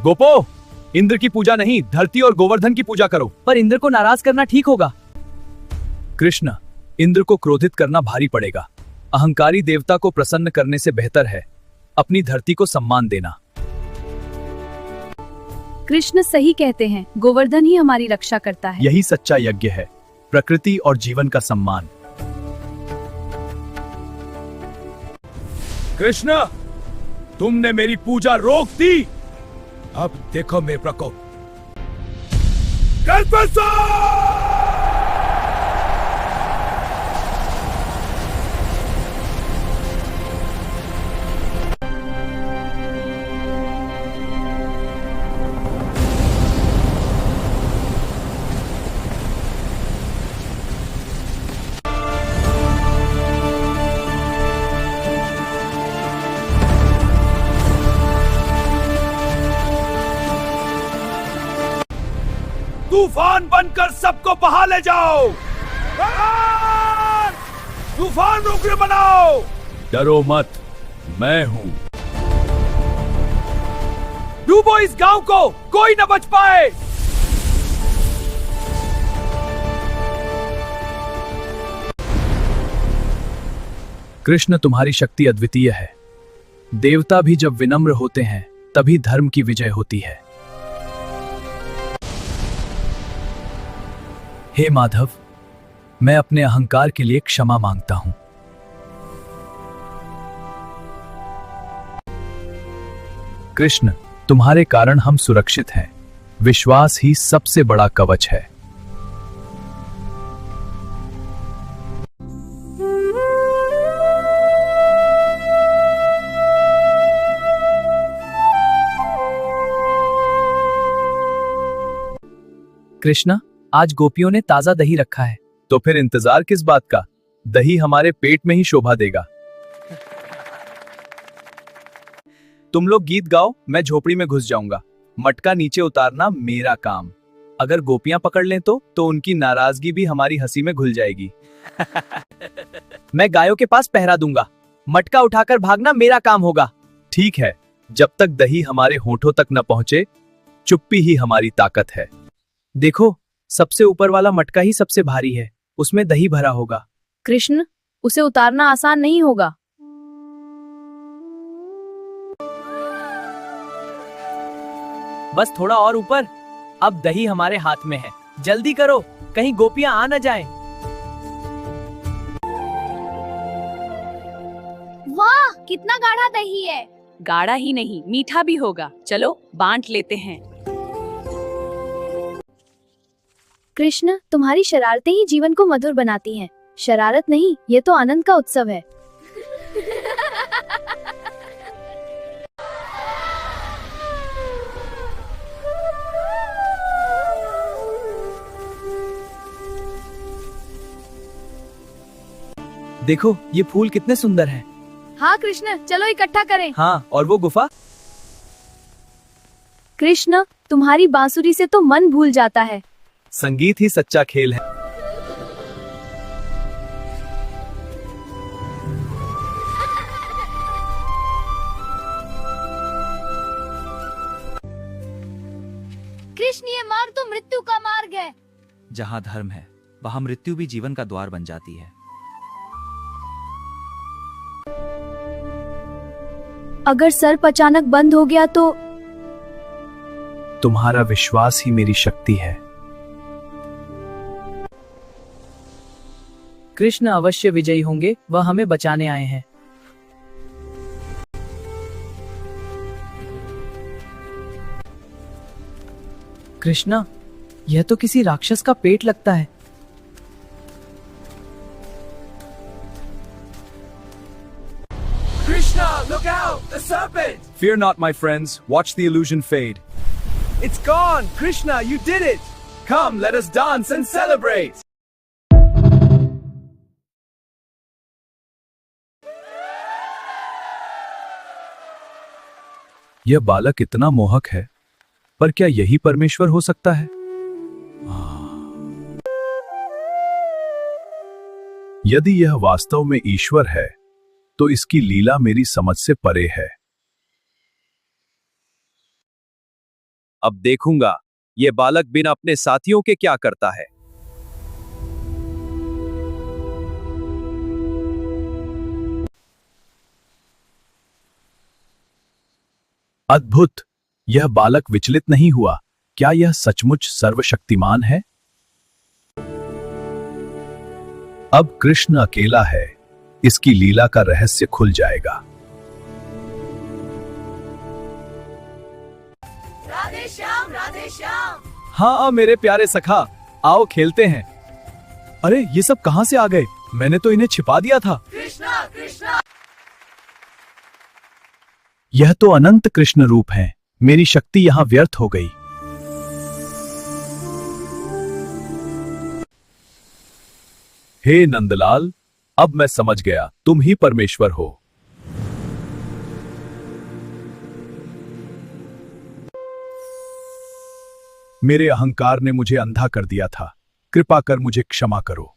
गोपो, इंद्र की पूजा नहीं, धरती और गोवर्धन की पूजा करो। पर इंद्र को नाराज करना ठीक होगा। कृष्ण, इंद्र को क्रोधित करना भारी पड़ेगा। अहंकारी देवता को प्रसन्न करने से बेहतर है अपनी धरती को सम्मान देना। कृष्ण सही कहते हैं, गोवर्धन ही हमारी रक्षा करता है। यही सच्चा यज्ञ है, प्रकृति और जीवन का सम्मान। कृष्ण, तुमने मेरी पूजा रोक दी, अब देखो मेरे प्रकोप। तूफान बनकर सबको बहा ले जाओ। तूफान रुग्ण बनाओ। डरो मत, मैं हूं। डूबो इस गांव को, कोई न बच पाए। कृष्ण, तुम्हारी शक्ति अद्वितीय है। देवता भी जब विनम्र होते हैं तभी धर्म की विजय होती है। हे माधव, मैं अपने अहंकार के लिए क्षमा मांगता हूं। कृष्ण, तुम्हारे कारण हम सुरक्षित हैं। विश्वास ही सबसे बड़ा कवच है। कृष्ण, आज गोपियों ने ताजा दही रखा है। तो फिर इंतजार किस बात का? दही हमारे पेट में ही शोभा देगा। तुम लोग गीत गाओ, मैं झोपड़ी में घुस जाऊंगा। मटका नीचे उतारना मेरा काम। अगर गोपियां पकड़ लें तो उनकी नाराजगी भी हमारी हंसी में घुल जाएगी। मैं गायों के पास पहरा दूंगा। मटका उठाकर भागना मेरा काम होगा। ठीक है, जब तक दही हमारे होठों तक न पहुंचे, चुप्पी ही हमारी ताकत है। देखो, सबसे ऊपर वाला मटका ही सबसे भारी है, उसमें दही भरा होगा। कृष्ण, उसे उतारना आसान नहीं होगा। बस थोड़ा और ऊपर। अब दही हमारे हाथ में है। जल्दी करो, कहीं गोपियां आ न जाएं। वाह, कितना गाढ़ा दही है। गाढ़ा ही नहीं, मीठा भी होगा। चलो बांट लेते हैं। कृष्ण, तुम्हारी शरारतें ही जीवन को मधुर बनाती हैं। शरारत नहीं, ये तो आनंद का उत्सव है। देखो, ये फूल कितने सुंदर हैं। हाँ कृष्ण, चलो इकट्ठा करें। हाँ, और वो गुफा। कृष्ण, तुम्हारी बांसुरी से तो मन भूल जाता है। संगीत ही सच्चा खेल है। कृष्ण, ये मार्ग तो मृत्यु का मार्ग है। जहाँ धर्म है, वहाँ मृत्यु भी जीवन का द्वार बन जाती है। अगर सर्प अचानक बंद हो गया तो? तुम्हारा विश्वास ही मेरी शक्ति है। कृष्ण अवश्य विजयी होंगे, वह हमें बचाने आए हैं। कृष्ण, यह तो किसी राक्षस का पेट लगता है। Krishna, look out! The serpent! Fear not, my friends. Watch the illusion fade. It's gone! Krishna, you did it! Come, let us dance and celebrate! यह बालक इतना मोहक है, पर क्या यही परमेश्वर हो सकता है? यदि यह वास्तव में ईश्वर है, तो इसकी लीला मेरी समझ से परे है। अब देखूंगा ये बालक बिना अपने साथियों के क्या करता है। अद्भुत! यह बालक विचलित नहीं हुआ। क्या यह सचमुच सर्वशक्तिमान है? अब कृष्ण अकेला है। इसकी लीला का रहस्य खुल जाएगा। राधे श्याम, राधे श्याम। हाँ मेरे प्यारे सखा, आओ खेलते हैं। अरे ये सब कहां से आ गए? मैंने तो इन्हें छिपा दिया था। कृष्णा, कृष्णा। यह तो अनंत कृष्ण रूप हैं। मेरी शक्ति यहां व्यर्थ हो गई। हे नंदलाल, अब मैं समझ गया, तुम ही परमेश्वर हो। मेरे अहंकार ने मुझे अंधा कर दिया था। कृपा कर मुझे क्षमा करो।